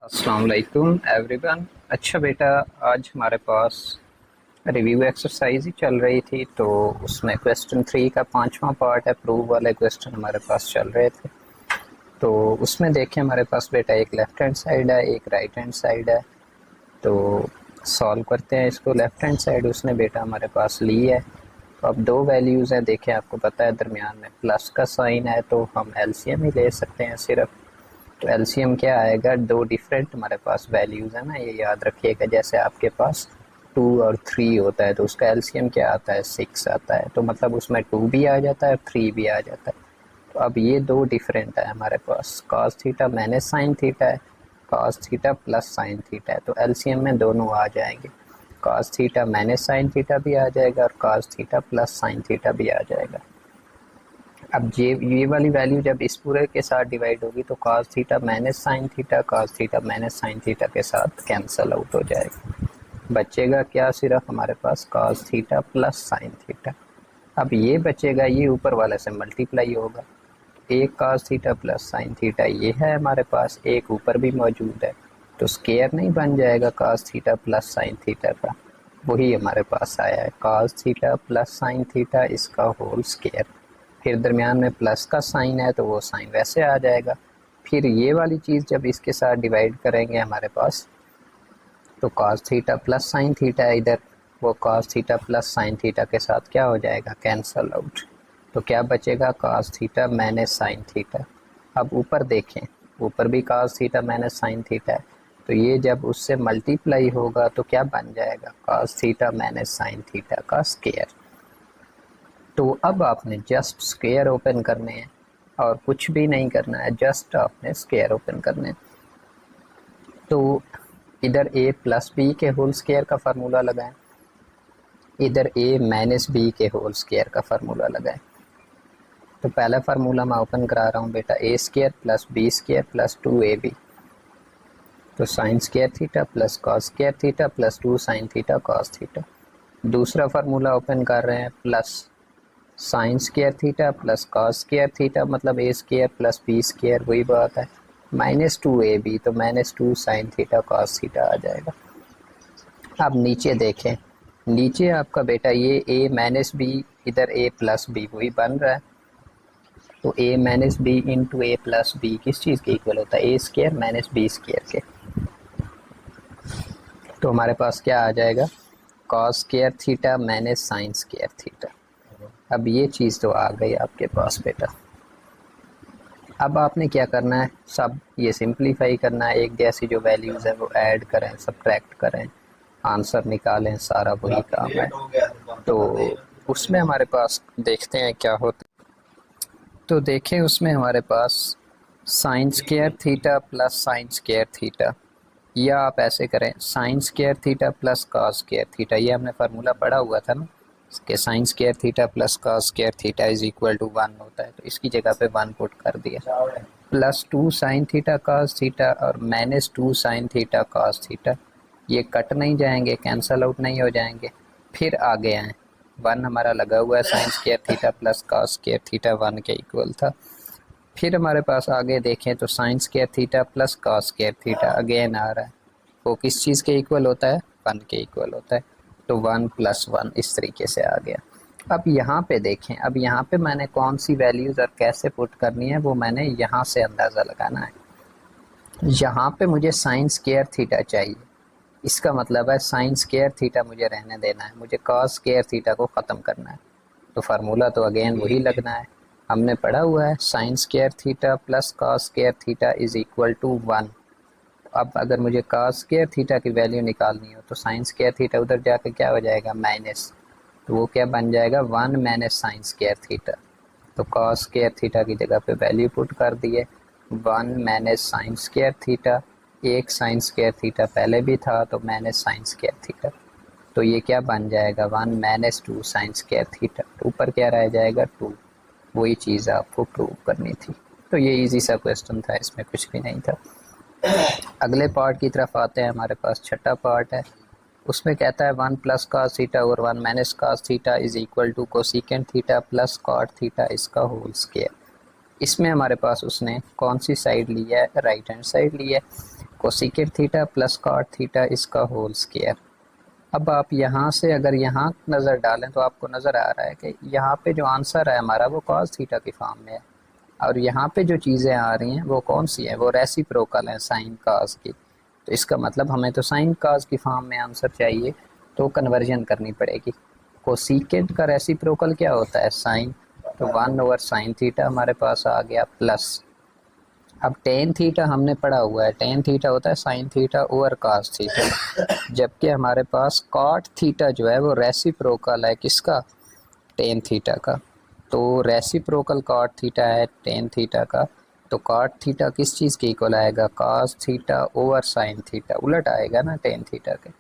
अस्सलाम वालेकुम एवरीवन। अच्छा बेटा, आज हमारे पास रिव्यू एक्सरसाइज ही चल रही थी, तो उसमें क्वेश्चन 3 का 5वां पार्ट है, प्रूव वाले क्वेश्चन हमारे पास चल रहे थे। तो उसमें देखें हमारे पास बेटा एक लेफ़्ट हैंड साइड है, एक राइट हैंड साइड है। तो सॉल्व करते हैं इसको। लेफ़्ट हैंड साइड उसने बेटा हमारे पास ली है। तो अब दो वैल्यूज़ हैं, देखें आपको पता है दरमियान में प्लस का साइन है, तो हम एलसीएम ही ले सकते हैं सिर्फ। तो एलसीएम क्या आएगा, दो डिफरेंट हमारे पास वैल्यूज़ है ना, ये याद रखिएगा। जैसे आपके पास 2 और 3 होता है तो उसका एलसीएम क्या आता है, 6 आता है। तो मतलब उसमें 2 भी आ जाता है और 3 भी आ जाता है। तो अब ये दो डिफरेंट है हमारे पास, cos theta minus sine theta है, cos theta plus sine theta है। तो एलसीएम में दोनों आ जाएंगे, cos theta minus sine theta भी आ जाएगा और cos theta plus sine theta भी आ जाएगा। अब ये वाली वैल्यू जब इस पूरे के साथ डिवाइड होगी तो cos theta minus sine theta cos theta minus sine theta के साथ कैंसिल आउट हो जाएगा। बचेगा क्या, सिर्फ हमारे पास cos theta plus sine theta. अब ये बचेगा, ये ऊपर वाले से मल्टीप्लाई होगा। एक cos theta plus sine theta ये है हमारे पास, एक ऊपर भी मौजूद है, तो स्केयर नहीं बन जाएगा cos theta plus sine theta का। वही हमारे पास आया है, cos theta plus sine theta इसका होल स्केयर। फिर दरमियान में प्लस का साइन है तो वो साइन वैसे आ जाएगा। फिर ये वाली चीज़ जब इसके साथ डिवाइड करेंगे हमारे पास, तो cos theta plus sine theta है इधर, वो cos theta plus sine theta के साथ क्या हो जाएगा, कैंसल आउट। तो क्या बचेगा, cos theta minus sine theta. अब ऊपर देखें, ऊपर भी cos theta minus sine theta है, तो ये जब उससे मल्टीप्लाई होगा तो क्या बन जाएगा, cos theta minus sine theta का स्केयर। तो अब आपने जस्ट स्क्वायर ओपन करने हैं और कुछ भी नहीं करना है, जस्ट आपने स्क्वायर ओपन करने हैं। तो इधर a प्लस बी के होल स्क्वायर का फार्मूला लगाएं, इधर a माइनस बी के होल स्क्वायर का फार्मूला लगाएं। तो पहला फार्मूला मैं ओपन करा रहा हूँ बेटा, a square plus B square plus 2ab। तो sine square theta plus cos square theta plus 2 sine theta cos theta. दूसरा फार्मूला ओपन कर रहे हैं, plus sine square theta plus cos square theta, मतलब A square plus B square, वही बात है, minus 2ab, तो minus 2 sine theta cos theta आ जाएगा। अब नीचे देखें, नीचे आपका बेटा ये a माइनस बी, इधर a प्लस बी वही बन रहा है। तो a minus B into A plus B किस चीज़ के इक्वल होता है, A square minus B square के। तो हमारे पास क्या आ जाएगा, cos square theta minus sine square theta. अब ये चीज़ तो आ गई आपके पास बेटा। अब आपने क्या करना है, सब ये सिंप्लीफाई करना है, एक जैसी जो वैल्यूज़ है वो ऐड करें, सब्ट्रैक्ट करें, आंसर निकालें, सारा वही काम है। तो उसमें हमारे पास देखते हैं क्या होता है। तो देखें उसमें हमारे पास sine square theta plus sine square theta, या आप ऐसे करें sine square theta plus cos square theta, ये हमने फार्मूला पढ़ा हुआ था ना कि sine square theta plus cos square theta is equal to 1 होता है। तो इसकी जगह पे 1 पुट कर दिया, plus 2 sine theta cos theta और minus 2 sine theta cos theta, ये कट नहीं जाएंगे, कैंसल आउट नहीं हो जाएंगे। फिर आगे आए, 1 हमारा लगा हुआ है, sine square theta plus cos square theta 1 के इक्वल था। फिर हमारे पास आगे देखें तो sine square theta plus cos square theta again आ रहा है, वो किस चीज़ के इक्वल होता है, 1 के इक्वल होता है। तो 1 प्लस 1 इस तरीके से आ गया। अब यहाँ पे देखें, अब यहाँ पे मैंने कौन सी वैल्यूज़ और कैसे पुट करनी है वो मैंने यहाँ से अंदाज़ा लगाना है। यहाँ पे मुझे साइन स्क्वायर थीटा चाहिए, इसका मतलब है साइन स्क्वायर थीटा मुझे रहने देना है, मुझे कॉस स्क्वायर थीटा को ख़त्म करना है। तो फार्मूला तो अगेन वही लगना है, हमने पढ़ा हुआ है sine square theta plus cos square theta is equal to 1। अब अगर मुझे कॉस स्क्वायर थीटा की वैल्यू निकालनी हो तो साइन स्क्वायर थीटा उधर जाके क्या हो जाएगा, माइनस, तो वो क्या बन जाएगा, 1 माइनस साइन स्क्वायर थीटा। तो कॉस स्क्वायर थीटा की जगह पे वैल्यू पुट कर दिए, 1 माइनस साइन स्क्वायर थीटा, एक साइन स्क्वायर थीटा पहले भी था तो माइनस साइन स्क्वायर थीटा, तो ये क्या बन जाएगा, 1 माइनस 2 साइन स्क्वायर थीटा। ऊपर क्या रह जाएगा, 2। वही चीज़ आपको प्रूव करनी थी। तो ये इजी सा क्वेश्चन था, इसमें कुछ भी नहीं था। अगले पार्ट की तरफ आते हैं, हमारे पास छठा पार्ट है। उसमें कहता है 1 प्लस कॉस थीटा और 1 minus cos theta is equal to cosecant theta plus cot theta इसका होल स्क्वायर। इसमें हमारे पास उसने कौन सी साइड ली है, राइट हैंड साइड ली है। Cosecant theta plus cot theta इसका होल स्क्वायर। अब आप यहाँ से अगर यहाँ नज़र डालें तो आपको नज़र आ रहा है कि यहाँ पे जो आंसर है हमारा वो कॉस थीटा की फॉर्म में है, और यहाँ पे जो चीज़ें आ रही हैं वो कौन सी हैं, वो रेसिप्रोकल हैं साइन काज की। तो इसका मतलब हमें तो साइन काज की फॉर्म में आंसर चाहिए, तो कन्वर्जन करनी पड़ेगी। कोसेकेंट का रेसिप्रोकल क्या होता है, साइन, तो 1/sin थीटा हमारे पास आ गया प्लस। अब टेन थीटा हमने पढ़ा हुआ है, टेन थीटा होता है sine theta over cos theta, जबकि हमारे पास कॉट थीटा जो है वो रेसिप्रोकल है किसका, टेन थीटा का। तो रेसिप्रोकल कॉट थीटा है टेन थीटा का, तो कॉट थीटा किस चीज़ के इक्वल आएगा, cos theta over sine theta, उलट आएगा ना टेन थीटा के।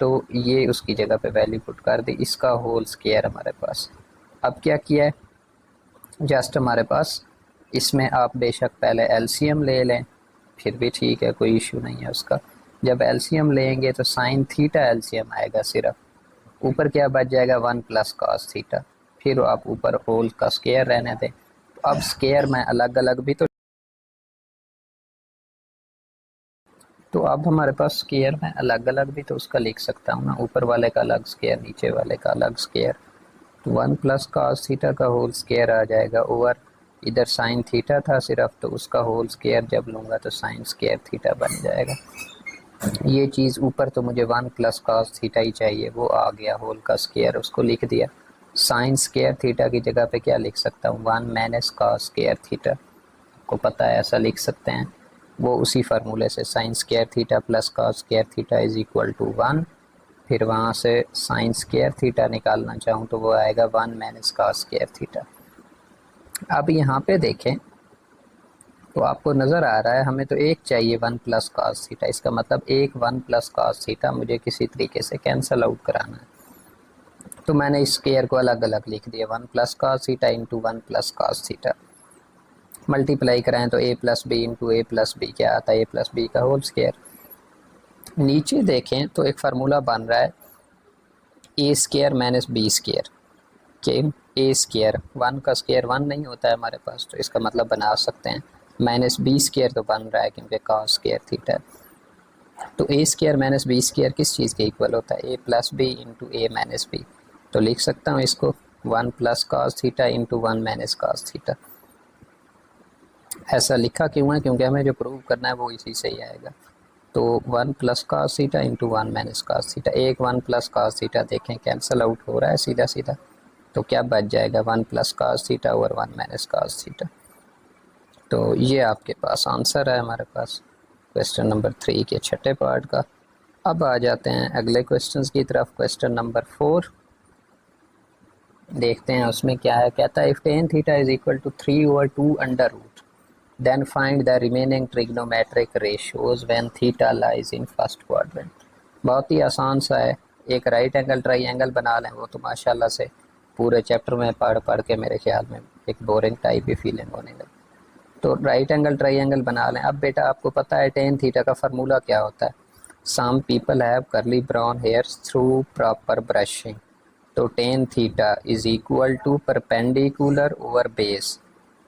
तो ये उसकी जगह पे वैल्यू पुट कर दी, इसका होल स्क्वायर हमारे पास। अब क्या किया है, जस्ट हमारे पास इसमें आप बेशक पहले एलसीएम ले लें, फिर भी ठीक है, कोई इशू नहीं है उसका। जब एलसीएम लेंगे तो साइन थीटा एलसीएम आएगा सिर्फ, ऊपर क्या बच जाएगा 1 प्लस कॉस थीटा, फिर आप ऊपर होल का स्क्वायर रहने दें। तो अब स्क्वायर में अलग अलग भी तो अब हमारे पास स्क्वायर में अलग अलग भी तो उसका लिख सकता हूँ ना, ऊपर वाले का अलग स्क्वायर नीचे वाले का अलग स्क्वायर। तो 1 प्लस कॉस थीटा का होल स्क्वायर आ जाएगा ओवर, इधर साइन थीटा था सिर्फ, तो उसका होल स्क्वायर जब लूँगा तो साइन स्क्वायर थीटा बन जाएगा। ये चीज़ ऊपर तो मुझे 1 प्लस कॉस थीटा ही चाहिए, वो आ गया होल का स्क्वायर, उसको लिख दिया। साइन स्क्वायर थीटा की जगह पे क्या लिख सकता हूँ, 1 माइनस कॉस स्क्वायर थीटा, को पता है ऐसा लिख सकते हैं, वो उसी फार्मूले से sine square theta plus cos square theta is equal to 1। फिर वहाँ से साइन स्क्वायर थीटा निकालना चाहूँ तो वो आएगा 1 माइनस कॉस स्क्वायर थीटा। अब यहाँ पे देखें तो आपको नज़र आ रहा है हमें तो एक चाहिए 1 प्लस कॉस थीटा, इसका मतलब एक 1 प्लस कॉस थीटा मुझे किसी तरीके से कैंसिल आउट कराना है। तो मैंने इस स्क्वायर को अलग अलग लिख दिया, 1 plus cos theta into 1 plus cos theta, multiply कराएं तो a plus B into A plus B क्या आता है, ए प्लस बी का होल स्क्वायर। नीचे देखें तो एक फार्मूला बन रहा है A square minus B square के, ए स्क्वायर 1 का स्क्वायर 1 नहीं होता है हमारे पास, तो इसका मतलब बना सकते हैं माइनस बी स्क्वायर तो बन रहा है क्योंकि कॉस स्क्वायर थीटा। तो ए स्क्वायर माइनस बी स्क्वायर किस चीज़ के इक्वल होता है, A plus B into A minus B. तो लिख सकता हूँ इसको 1 plus cos theta into 1 minus cos theta. ऐसा लिखा क्यों है, क्योंकि हमें जो प्रूव करना है वो इसी से ही आएगा। तो 1 plus cos theta into 1 minus cos theta, एक 1 प्लस कॉस थीटा देखें कैंसिल आउट हो रहा है सीधा सीधा, तो क्या बच जाएगा 1 प्लस कॉस थीटा और 1 माइनस कॉस थीटा। तो ये आपके पास आंसर है हमारे पास क्वेश्चन नंबर 3 के छठे पार्ट का। अब आ जाते हैं अगले क्वेश्चंस की तरफ। क्वेश्चन नंबर 4 देखते हैं उसमें क्या है। कहता है if tan theta is equal to 3/2 under root then find the remaining trigonometric ratios when theta lies in first quadrant। बहुत ही आसान सा है, एक राइट एंगल ट्राइंगल बना लें, वो तो माशाल्लाह से पूरे चैप्टर में पढ़ पढ़ के मेरे ख्याल में एक बोरिंग टाइप ही फीलिंग होने लगी। तो राइट एंगल ट्राइंगल बना लें। अब बेटा आपको पता है टेन थीटा का फार्मूला क्या होता है, some people have curly brown hairs through proper brushing. तो tan theta is equal to perpendicular over base,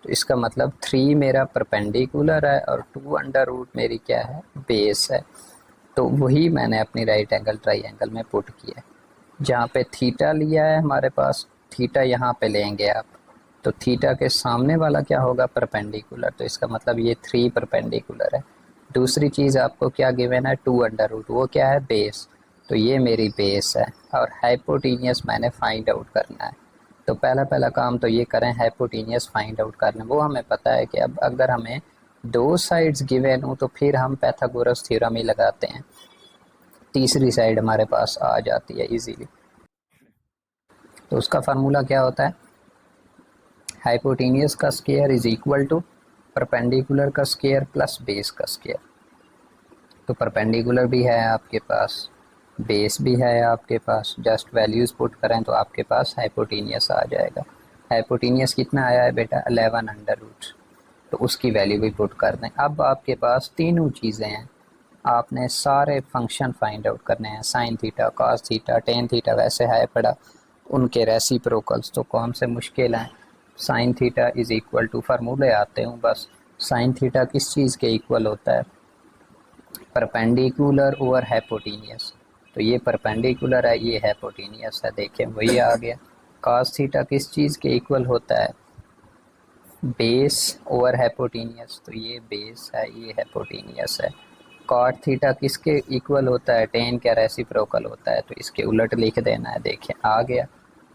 तो इसका मतलब 3 मेरा परपेंडिकुलर है और 2 अंडर रूट मेरी क्या है, बेस है। तो वही मैंने अपनी राइट एंगल ट्राइंगल में पुट किया है। जहाँ पे थीटा लिया है हमारे पास, थीटा यहाँ पे लेंगे आप, तो थीटा के सामने वाला क्या होगा, परपेंडिकुलर, तो इसका मतलब ये 3 परपेंडिकुलर है। दूसरी चीज़ आपको क्या गिवन है, 2 अंडर रूट, वो क्या है, बेस, तो ये मेरी बेस है। और हाइपोटेनियस मैंने फाइंड आउट करना है। तो पहला काम तो ये करें, हाइपोटेनियस फाइंड आउट करना। वो हमें पता है कि अब अगर हमें दो साइड्स गिवन हो तो फिर हम पैथागोरस थ्योरम ही लगाते हैं, तीसरी साइड हमारे पास आ जाती है इजीली। तो उसका फार्मूला क्या होता है, हाइपोटेनियस का square is equal to perpendicular का स्क्वायर प्लस बेस का स्क्वायर। तो परपेंडिकुलर भी है आपके पास, बेस भी है आपके पास, जस्ट वैल्यूज़ पुट करें तो आपके पास हाइपोटेनियस आ जाएगा। हाइपोटेनियस कितना आया है बेटा, 11 अंडर रूट, तो उसकी वैल्यू भी पुट कर दें। अब आपके पास तीनों चीज़ें हैं, आपने सारे फंक्शन फाइंड आउट करने हैं, sine theta, cos theta, tan theta वैसे है पड़ा, उनके रेसिप्रोकल्स तो कौन से मुश्किल हैं। Sine theta is equal to, फार्मूले आते हूँ बस, साइन थीटा किस चीज़ के इक्वल होता है, परपेंडिकुलर ओवर हाइपोटेनियस, तो ये परपेंडिकुलर है, ये हाइपोटेनियस है। देखिए वही आ गया। cos थीटा किस चीज़ के इक्वल होता है? बेस ओवर हाइपोटेनियस, तो ये बेस है, ये हाइपोटेनियस है। कॉट थीटा किसके इक्वल होता है? टेन का रेसिप्रोकल होता है, तो इसके उलट लिख देना है। देखिए आ गया।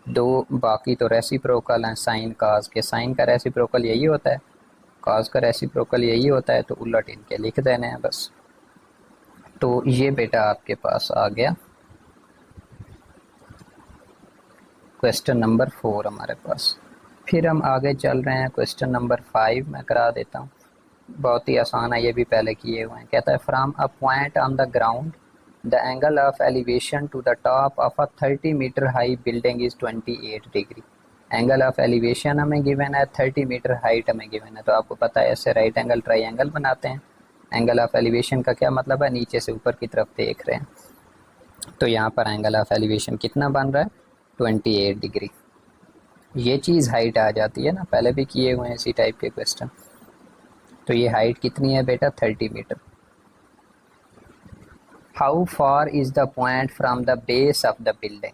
दो बाकी तो रेसिप्रोकल हैं, साइन काज के, साइन का रेसिप्रोकल यही होता है, काज का रेसिप्रोकल यही होता है, तो उलट इनके लिख देने हैं बस। तो ये बेटा आपके पास आ गया क्वेश्चन नंबर 4 हमारे पास। फिर हम आगे चल रहे हैं, क्वेश्चन नंबर 5 मैं करा देता हूँ। बहुत ही आसान है, ये भी पहले किए हुए हैं। कहता है from a point on the ground the angle of elevation to the top of a 30 metre high building is 28 degree. Angle of elevation हमें गिवन है, 30 मीटर हाइट हमें गिवन है। तो आपको पता है ऐसे राइट एंगल ट्राइंगल बनाते हैं। एंगल ऑफ एलिवेशन का क्या मतलब है? नीचे से ऊपर की तरफ देख रहे हैं। तो यहाँ पर एंगल ऑफ एलिवेशन कितना बन रहा है? 28 डिग्री। ये चीज़ हाइट आ जाती है ना, पहले भी किए हुए हैं इसी टाइप के क्वेश्चन। तो ये हाइट कितनी है बेटा? 30 metre. How far is the point from the base of the building.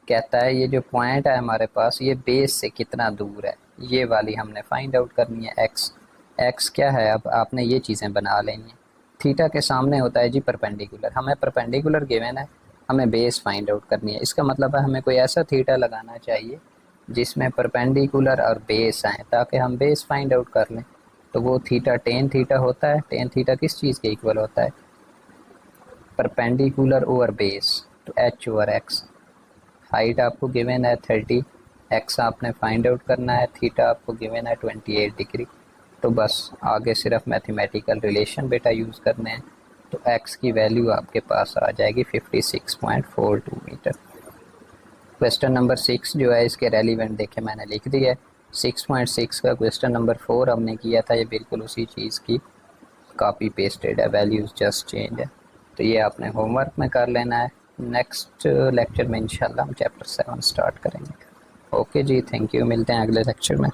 कहता है ये जो पॉइंट है हमारे पास, ये बेस से कितना दूर है, ये वाली हमने फाइंड आउट करनी है। एक्स, एक्स क्या है? अब आपने ये चीज़ें बना लेनी है। थीटा के सामने होता है जी परपेंडिकुलर, हमें परपेंडिकुलर गिवन है, हमें बेस फाइंड आउट करनी है। इसका मतलब है हमें कोई ऐसा थीटा लगाना चाहिए जिसमें परपेंडिकुलर और बेस आए, ताकि हम बेस फाइंड आउट कर लें। तो वो थीटा टेन थीटा होता है। टेन थीटा किस चीज़ के इक्वल होता है? परपेंडिकुलर ओवर बेस, तो एच ओवर एक्स। हाइट आपको गिवन है 30, एक्स आपने फाइंड आउट करना है, थीटा आपको गिवन है 28 डिग्री। तो बस आगे सिर्फ मैथमेटिकल रिलेशन बेटा यूज़ करने हैं। तो एक्स की वैल्यू आपके पास आ जाएगी 56.42 मीटर। क्वेश्चन नंबर 6 जो है इसके रेलिवेंट देखे मैंने लिख दिया है। 6.6 का क्वेश्चन नंबर 4 हमने किया था, ये बिल्कुल उसी चीज़ की कॉपी पेस्टेड है, वैल्यूज़ जस्ट चेंज है। तो ये आपने होमवर्क में कर लेना है। नेक्स्ट लेक्चर में इंशाल्लाह हम चैप्टर 7 स्टार्ट करेंगे। ओके जी, थैंक यू, मिलते हैं अगले लेक्चर में।